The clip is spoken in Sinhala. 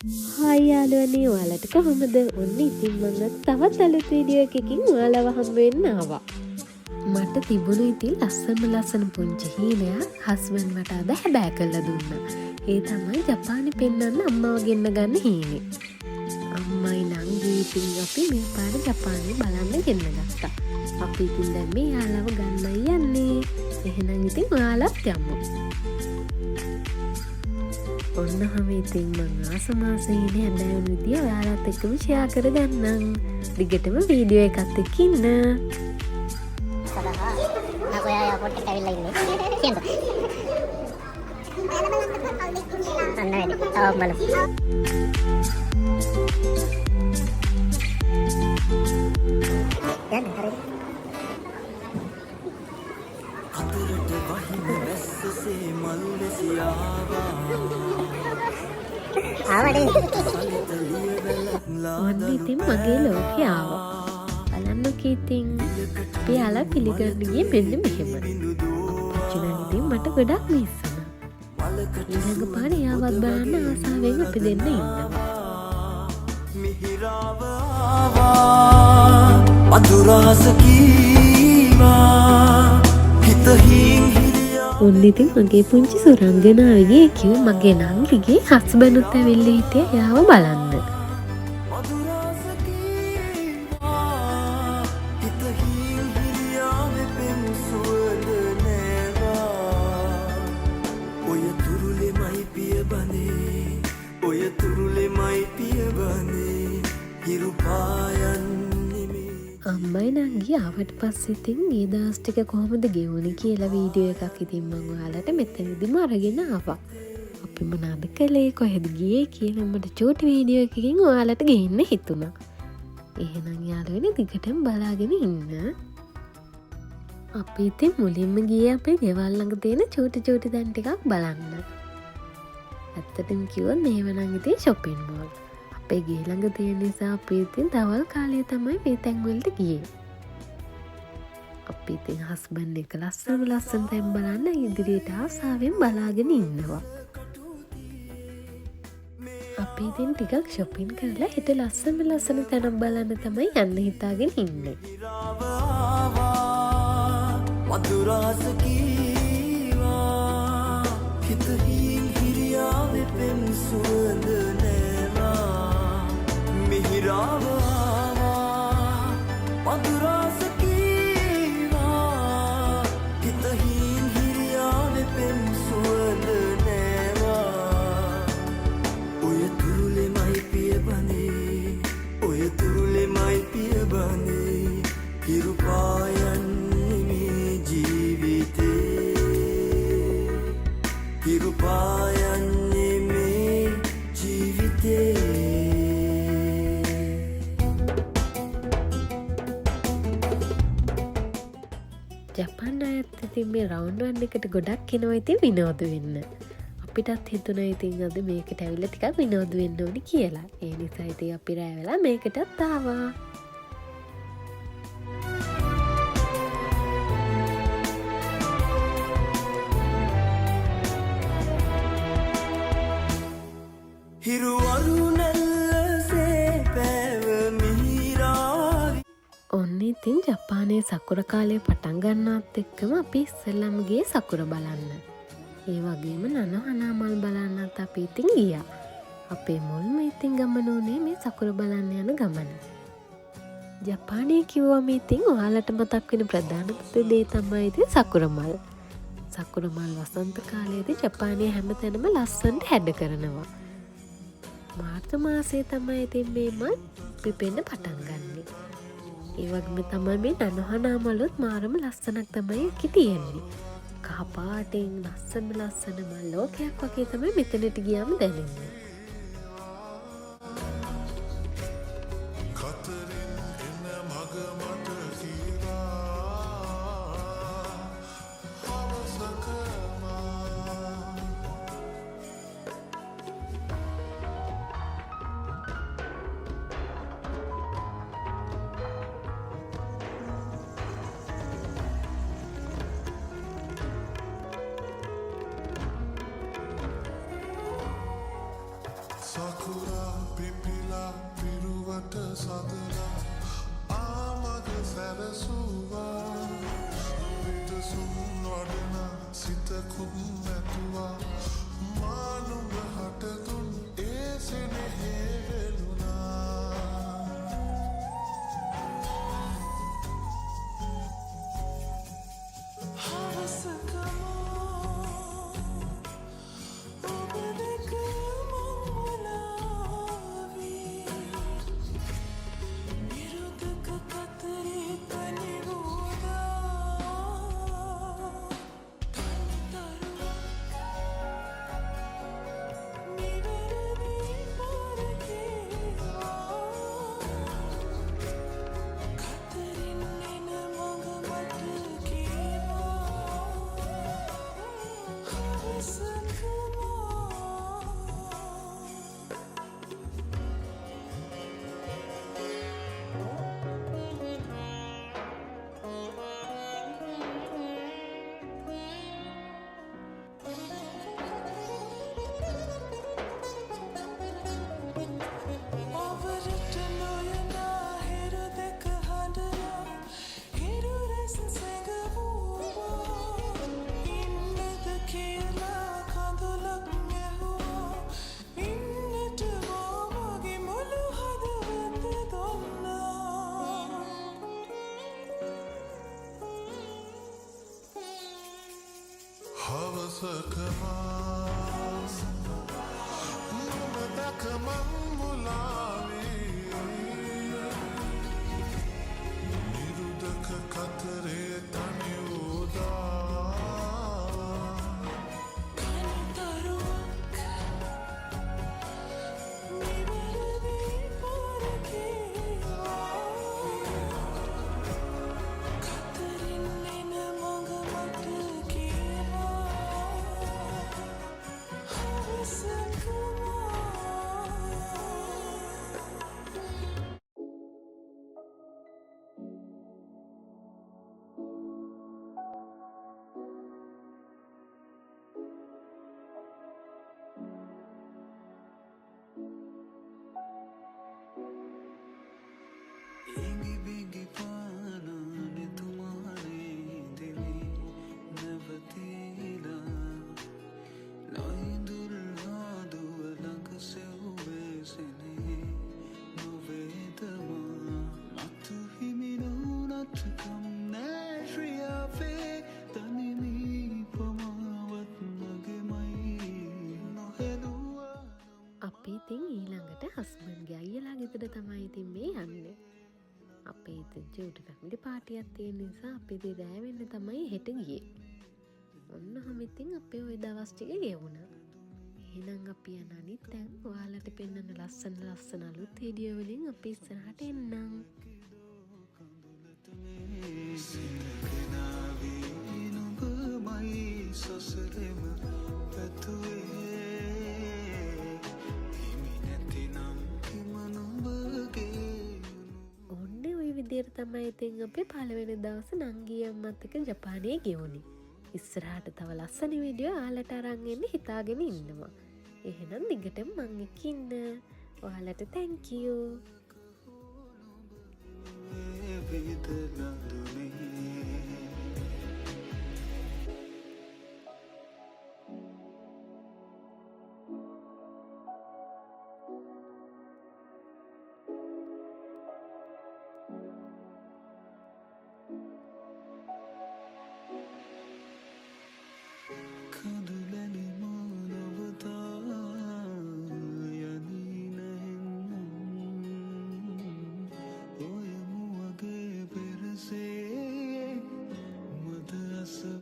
හායි යාළුවනේ ඔයාලට කොහොමද? ඔන්න ඉතින් මම තවත් අලුත් වීඩියෝ එකකින් ඔයාලව හම්බ වෙන්න ආවා. මට තිබුණු ඉතින් ලස්සන පුංචි හීනයක් හස්බන්ඩ් මට අද හැබෑ කරලා දුන්නා. ඒ තමයි ජපානයේ පෙන්නන්න අම්මව ගෙන්න ගන්න හීනේ. අම්මයි නංගි ඉතින් අපි මේ පාර ජපානයේ බලන්න ගෙන්න ගත්තා. අපි ඉතින් දැන් මේ යාළුවව ගන්නයි යන්නේ. එහෙනම් ඉතින් ඔයාලත් යමු. ඔන්න හැම ඉතින් මං ආසමාසයෙන් හැබෑවුණු විදිය ඔයාලත් එක්කම ෂෙයා කරගන්නම්. දිගටම වීඩියෝ එකත් එක්ක ඉන්න. සදා నాకు ఎయిర్‌పోర్ట్ కి ඇවිල්ලා ඉන්නේ. කියන්න. අන්න වැඩි. තාම බලමු. යන්න හරිද? අතරට වහින වැස්සසේ මල් වැසියාවා ආවනේ. ඔන්න ඉතින් මගේ ලෝකේ ආවා. බලන්නකෝ ඉතින් අපි යාලා පිළිගන්නේ මෙන්න මෙහෙම. අපච්චි නම් ඉතින් මට ගොඩක් මිස් වුණා. ඊළඟ පාරේ යාවත් බලන්න ආසාවෙන් අපි දෙන්න ඉන්නවා. මිහිරාව ආවා මధుරාස කීවා හිත හිංහිරියා ඔන්න ඉතින් මගේ පුංචි සුරංගනාවගේ කිව්ව මගේ නංගිගේ හස්බන්ඩ්ත් ඇවිල්ලා හිටියේ යාව බලන්න. මధుරාස කීවා හිත හිංහිරියා වෙපෙම් සුවඳ නෑවා ඔය තුරුලෙමයි පිය බනේ ඔය තුරුලෙමයි පිය බනේ හිරු පායන්නේ මේ අම්මයි නංගි ආවට පස්සේ ඉතින් ඒ දවස් ටික කොහොමද ගෙවුනේ කියලා වීඩියෝ එකක් ඉතින් මම ඔයාලට මෙතනදිම අරගෙන ආවා. අපි මොනවද කළේ කොහෙද ගියේ කියලා මට චූටි වීඩියෝ එකකින් ඔයාලට ගේන්න හිතුණා. එහෙනම් යාළුවනේ දිගටම බලාගෙන ඉන්න. අපි ඉතින් මුලින්ම ගියේ අපේ ගෙවල් ළඟ තියෙන චූටි තැන් ටිකක් බලන්න. ඇත්තටම කිව්වොත් මේව නම් ඉතින් shopping mall. අපේ ගේ ළඟ තියෙන නිසා අපි ඉතින් දවල් කාලේ තමයි මේ තැන් වලට ගියේ. අපි ඉතින් හස්බන්ඩ් එක ලස්සන තැන් බලන්න ඉදිරියට ආසාවෙන් බලාගෙන ඉන්නවා. අපි ඉතින් ටිකක් shopping කරලා හිත ලස්සන තැනක් බලන්න තමයි යන්න හිතාගෙන ඉන්නේ. මිහිරාව ආවා මధుරාස කීවා හිත හිංහිරියා වෙපෙම් සුවඳ නෑවා මිහිරාව ආවා මధుරාස කීවා හිත හිංහිරියා වෙපෙම් සුවඳ නෑවා ඔය තුරුලෙමයි පිය බනේ ඔය තුරුලෙමයි පිය බනේ හිරු පායන්නේ මේ ජීවිතේ හිරු පායන්නේ මේ ජීවිතේ ජපාන් අයත් ඉතින් මේ රවුන්ඩ් වන් එකට ගොඩක් එනවා ඉතින් විනෝද වෙන්න. අපිටත් හිතුණා ඉතින් අද මේකට ඇවිල්ලා ටිකක් විනෝද වෙන්න ඕනි කියලා. ඒ නිසා ඉතින් අපි රැ වෙලා මේකටත් ආවා. හිරු අරුණැල්ලසේ පැව මිහිරාවි ඔන්න ඉතින් ජපානයේ සකුර කාලේ පටන් ගන්නවත් එක්කම අපි ඉස්සෙල්ලම ගියේ සකුර බලන්න. ඒ වගේම නනහනා මල් බලන්නත් අපි ඉතින් ගියා. අපේ මුල්ම ඉතින් ගමන උනේ මේ සකුර බලන්න යන ගමන. ජපානයේ කිව්වම ඉතින් ඔයාලට මතක් වෙන ප්‍රධානම දේ තමයි ඉතින් සකුර මල්. සකුර මල් වසන්ත කාලයේදී ජපානයේ හැමතැනම ලස්සනට හැඩ කරනවා. මාර්තු මාසයේ තමයි ඉතින් මේ මල් පිපෙන්න පටන් ගන්නෙ. ඒ වගේම තමයි මේ නනහනා මලුත් මාරම ලස්සනක් තමයි ඒකේ තියෙන්නේ. කහ පාටින් ලස්සන මල් ලෝකයක් වගේ තමයි මෙතනට ගියාම දැනෙන්නේ. අකුරා පිපිලා පිරුවට සඳලා ආමග සැරසුවා විදසුම් වඩන සිතකුත් නැතුවා මානුඹ හටතුන් ඒ සෙනෙහේ වෙලුණා ඉතින් ඊළඟට හස්බන්ඩ්ගේ අයියලා ගෙදර තමයි ඉතින් මේ යන්නේ. අපේ ඉතින් චූටි ෆැමිලි පාටියක් තියෙන නිසා අපි ඉතින් රෑ වෙන්න තමයි හෙට ගියේ. ඔන්නහම ඉතින් අපේ ওই දවස් ටික ගෙවුණා. එහෙනම් අපි යන අනිත් තැන් ඔයාලට පෙන්වන්න ලස්සන අලුත් වීඩියෝ වලින් අපි ඉස්සරහට එන්නම්. විදියට තමයි ඉතින් අපේ පළවෙනි දවස නංගී අම්මත් එක්ක ජපානයේ ගෙවුනේ. ඉස්සරහට තව ලස්සන වීඩියෝ ඔයාලට අරන් එන්න හිතාගෙන ඉන්නවා. එහෙනම් දිගටම මං එක්ක ඉන්න. ඔයාලට thank you.